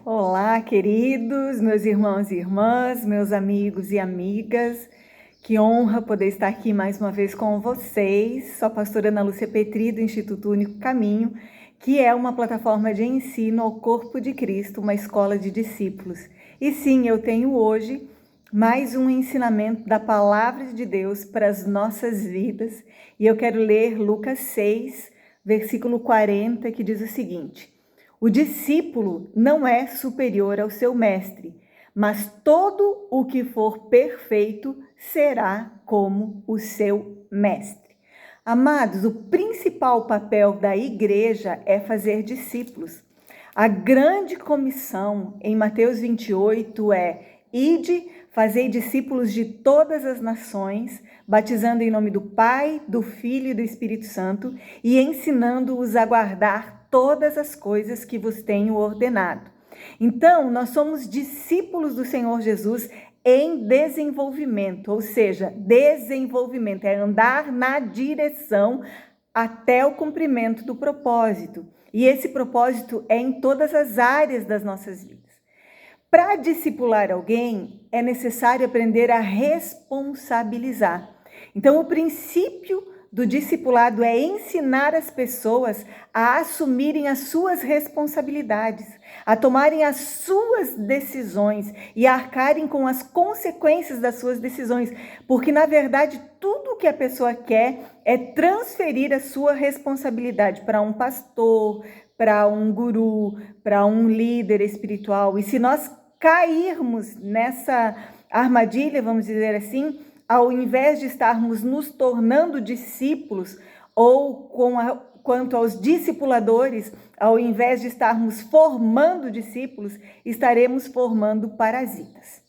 Olá, queridos, meus irmãos e irmãs, meus amigos e amigas. Que honra poder estar aqui mais uma vez com vocês. Sou a pastora Ana Lúcia Petri, do Instituto Único Caminho, que é uma plataforma de ensino ao corpo de Cristo, uma escola de discípulos. E sim, eu tenho hoje mais um ensinamento da Palavra de Deus para as nossas vidas. E eu quero ler Lucas 6, versículo 40, que diz o seguinte: o discípulo não é superior ao seu mestre, mas todo o que for perfeito será como o seu mestre. Amados, o principal papel da igreja é fazer discípulos. A grande comissão em Mateus 28 é: ide, fazei discípulos de todas as nações, batizando em nome do Pai, do Filho e do Espírito Santo e ensinando-os a guardar todas as coisas que vos tenho ordenado. Então, nós somos discípulos do Senhor Jesus em desenvolvimento, ou seja, desenvolvimento é andar na direção até o cumprimento do propósito. E esse propósito é em todas as áreas das nossas vidas. Para discipular alguém, é necessário aprender a responsabilizar. Então, o princípio do discipulado é ensinar as pessoas a assumirem as suas responsabilidades, a tomarem as suas decisões e a arcarem com as consequências das suas decisões, porque, na verdade, tudo o que a pessoa quer é transferir a sua responsabilidade para um pastor, para um guru, para um líder espiritual. E se nós cairmos nessa armadilha, vamos dizer assim, ao invés de estarmos nos tornando discípulos, ou quanto aos discipuladores, ao invés de estarmos formando discípulos, estaremos formando parasitas.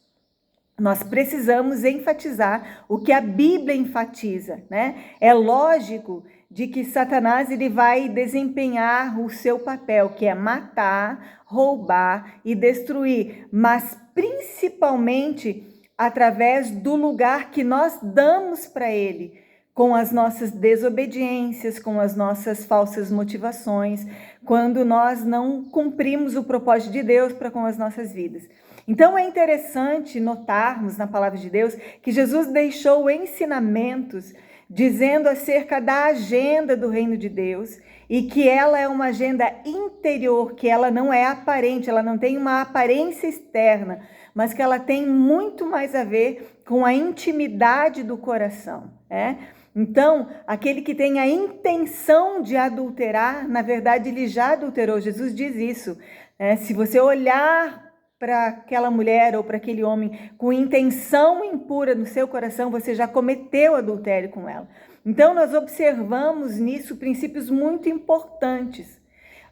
Nós precisamos enfatizar o que a Bíblia enfatiza, né? É lógico de que Satanás ele vai desempenhar o seu papel, que é matar, roubar e destruir, mas principalmente através do lugar que nós damos para ele, com as nossas desobediências, com as nossas falsas motivações, quando nós não cumprimos o propósito de Deus para com as nossas vidas. Então é interessante notarmos na palavra de Deus que Jesus deixou ensinamentos dizendo acerca da agenda do reino de Deus e que ela é uma agenda interior, que ela não é aparente, ela não tem uma aparência externa, mas que ela tem muito mais a ver com a intimidade do coração, né? Então, aquele que tem a intenção de adulterar, na verdade ele já adulterou. Jesus diz isso, né? Se você olhar para aquela mulher ou para aquele homem com intenção impura no seu coração, você já cometeu adultério com ela. Então, nós observamos nisso princípios muito importantes.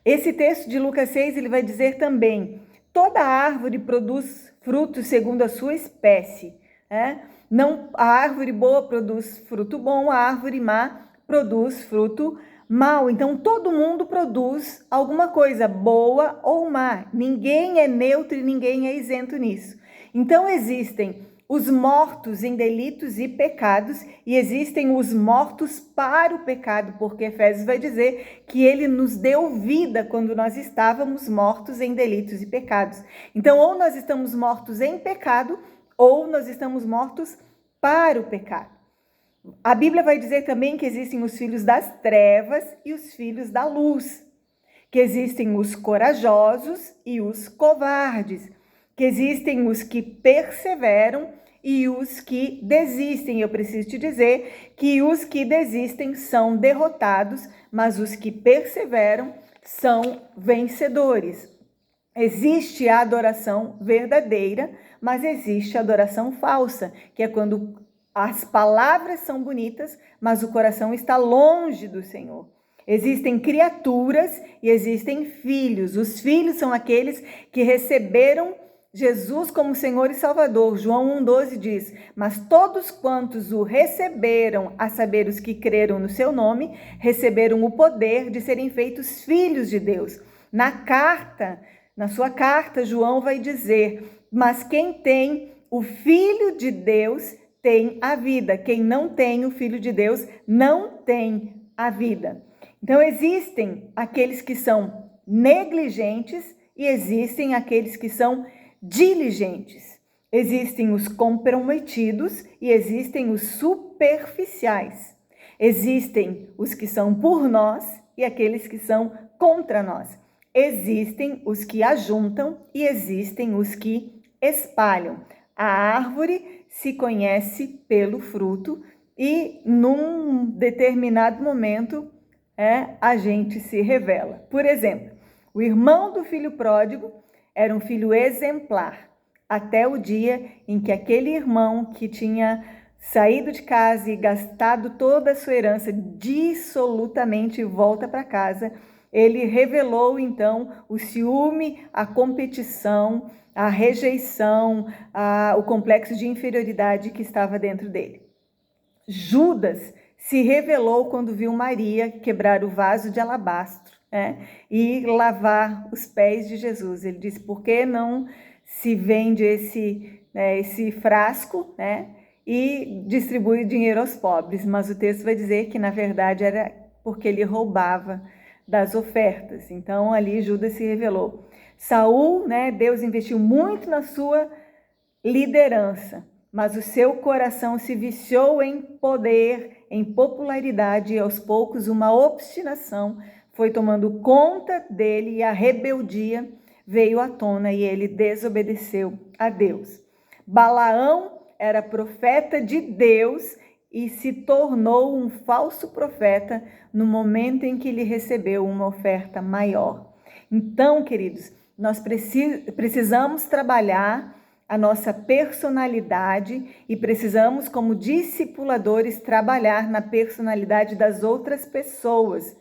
Esse texto de Lucas 6, ele vai dizer também: toda árvore produz frutos segundo a sua espécie, né? Não, a árvore boa produz fruto bom, a árvore má produz fruto mal. Então, todo mundo produz alguma coisa, boa ou má. Ninguém é neutro e ninguém é isento nisso. Então, existem os mortos em delitos e pecados e existem os mortos para o pecado, porque Efésios vai dizer que ele nos deu vida quando nós estávamos mortos em delitos e pecados. Então, ou nós estamos mortos em pecado, ou nós estamos mortos para o pecado. A Bíblia vai dizer também que existem os filhos das trevas e os filhos da luz, que existem os corajosos e os covardes, que existem os que perseveram e os que desistem. Eu preciso te dizer que os que desistem são derrotados, mas os que perseveram são vencedores. Existe a adoração verdadeira, mas existe a adoração falsa, que é quando as palavras são bonitas, mas o coração está longe do Senhor. Existem criaturas e existem filhos. Os filhos são aqueles que receberam Jesus como Senhor e Salvador. João 1,12 diz: mas todos quantos o receberam, a saber, os que creram no seu nome, receberam o poder de serem feitos filhos de Deus. Na sua carta, João vai dizer: mas quem tem o Filho de Deus tem a vida. Quem não tem o Filho de Deus não tem a vida. Então, existem aqueles que são negligentes e existem aqueles que são diligentes. Existem os comprometidos e existem os superficiais. Existem os que são por nós e aqueles que são contra nós. Existem os que ajuntam e existem os que espalham. A árvore se conhece pelo fruto e num determinado momento a gente se revela. Por exemplo, o irmão do filho pródigo era um filho exemplar, até o dia em que aquele irmão que tinha saído de casa e gastado toda a sua herança dissolutamente volta para casa, ele revelou então o ciúme, a competição, a rejeição, o complexo de inferioridade que estava dentro dele. Judas se revelou quando viu Maria quebrar o vaso de alabastro e lavar os pés de Jesus. Ele disse, por que não se vende esse frasco e distribui dinheiro aos pobres? Mas o texto vai dizer que na verdade era porque ele roubava das ofertas. Então ali Judas se revelou. Saul, Deus investiu muito na sua liderança, mas o seu coração se viciou em poder, em popularidade, e aos poucos uma obstinação foi tomando conta dele e a rebeldia veio à tona e ele desobedeceu a Deus. Balaão era profeta de Deus e se tornou um falso profeta no momento em que ele recebeu uma oferta maior. Então, queridos, nós precisamos trabalhar a nossa personalidade e precisamos, como discipuladores, trabalhar na personalidade das outras pessoas.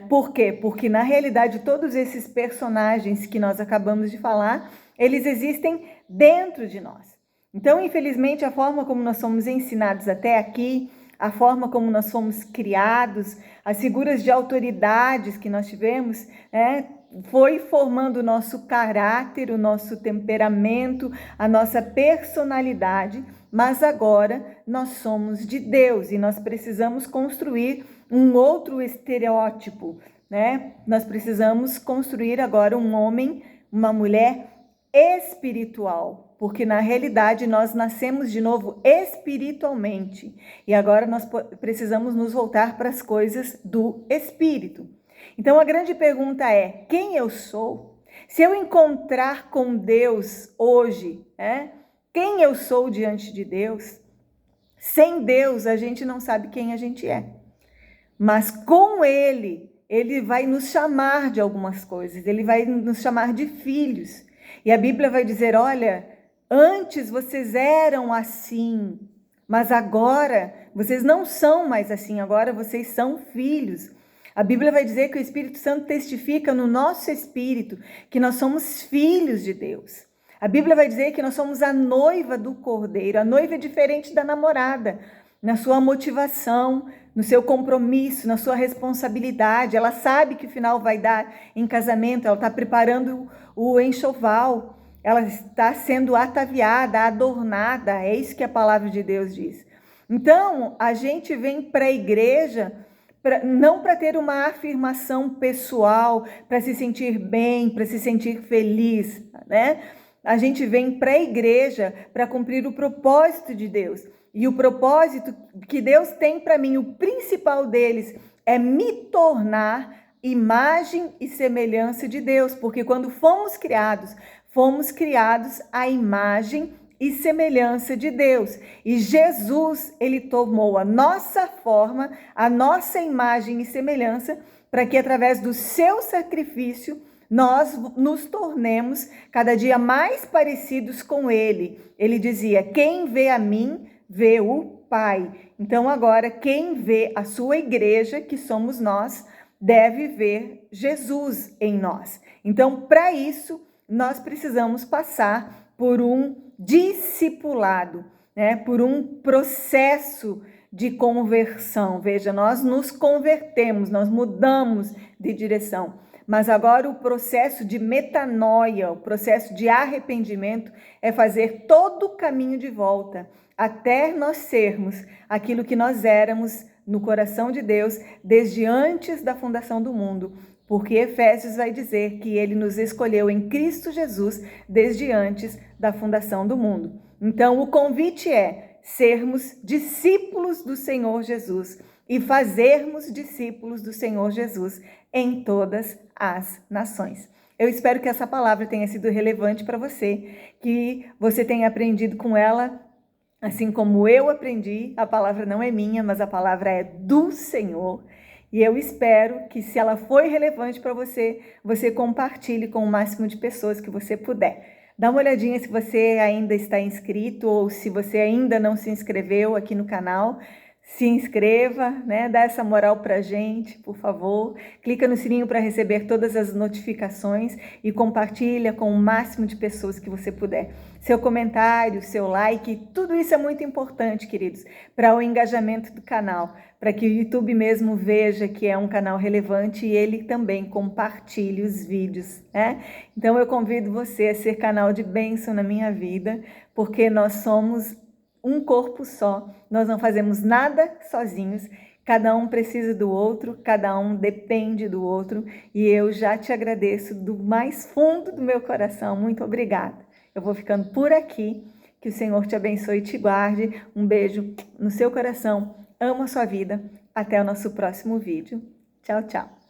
Por quê? Porque, na realidade, todos esses personagens que nós acabamos de falar, eles existem dentro de nós. Então, infelizmente, a forma como nós somos ensinados até aqui, a forma como nós fomos criados, as figuras de autoridades que nós tivemos, foi formando o nosso caráter, o nosso temperamento, a nossa personalidade, mas agora nós somos de Deus e nós precisamos construir um outro estereótipo, Nós precisamos construir agora um homem, uma mulher espiritual, porque na realidade nós nascemos de novo espiritualmente e agora nós precisamos nos voltar para as coisas do espírito. Então a grande pergunta é, quem eu sou? Se eu encontrar com Deus hoje, quem eu sou diante de Deus? Sem Deus a gente não sabe quem a gente é, mas com Ele vai nos chamar de algumas coisas, Ele vai nos chamar de filhos. E a Bíblia vai dizer, olha, antes vocês eram assim, mas agora vocês não são mais assim, agora vocês são filhos. A Bíblia vai dizer que o Espírito Santo testifica no nosso espírito que nós somos filhos de Deus. A Bíblia vai dizer que nós somos a noiva do Cordeiro. A noiva é diferente da namorada, na sua motivação, no seu compromisso, na sua responsabilidade. Ela sabe que o final vai dar em casamento, ela está preparando o enxoval, ela está sendo ataviada, adornada, é isso que a palavra de Deus diz. Então, a gente vem para a igreja não para ter uma afirmação pessoal, para se sentir bem, para se sentir feliz, A gente vem para a igreja para cumprir o propósito de Deus. E o propósito que Deus tem para mim, o principal deles, é me tornar imagem e semelhança de Deus. Porque quando fomos criados à imagem e semelhança de Deus. E Jesus, ele tomou a nossa forma, a nossa imagem e semelhança, para que através do seu sacrifício nós nos tornemos cada dia mais parecidos com ele. Ele dizia, quem vê a mim, vê o Pai. Então agora, quem vê a sua igreja, que somos nós, deve ver Jesus em nós. Então, para isso, nós precisamos passar por um discipulado, por um processo de conversão. Veja, nós nos convertemos, nós mudamos de direção, mas agora o processo de metanoia, o processo de arrependimento é fazer todo o caminho de volta até nós sermos aquilo que nós éramos no coração de Deus desde antes da fundação do mundo, porque Efésios vai dizer que ele nos escolheu em Cristo Jesus desde antes da fundação do mundo. Então, o convite é sermos discípulos do Senhor Jesus e fazermos discípulos do Senhor Jesus em todas as nações. Eu espero que essa palavra tenha sido relevante para você, que você tenha aprendido com ela, assim como eu aprendi. A palavra não é minha, mas a palavra é do Senhor. E eu espero que, se ela foi relevante para você, você compartilhe com o máximo de pessoas que você puder. Dá uma olhadinha se você ainda está inscrito ou se você ainda não se inscreveu aqui no canal. Se inscreva, né? Dá essa moral pra gente, por favor. Clica no sininho para receber todas as notificações e compartilha com o máximo de pessoas que você puder. Seu comentário, seu like, tudo isso é muito importante, queridos, para o engajamento do canal, para que o YouTube mesmo veja que é um canal relevante e ele também compartilhe os vídeos, né? Então eu convido você a ser canal de bênção na minha vida, porque nós somos um corpo só, nós não fazemos nada sozinhos, cada um precisa do outro, cada um depende do outro, e eu já te agradeço do mais fundo do meu coração, muito obrigada. Eu vou ficando por aqui, que o Senhor te abençoe e te guarde, um beijo no seu coração, amo a sua vida, até o nosso próximo vídeo, tchau, tchau.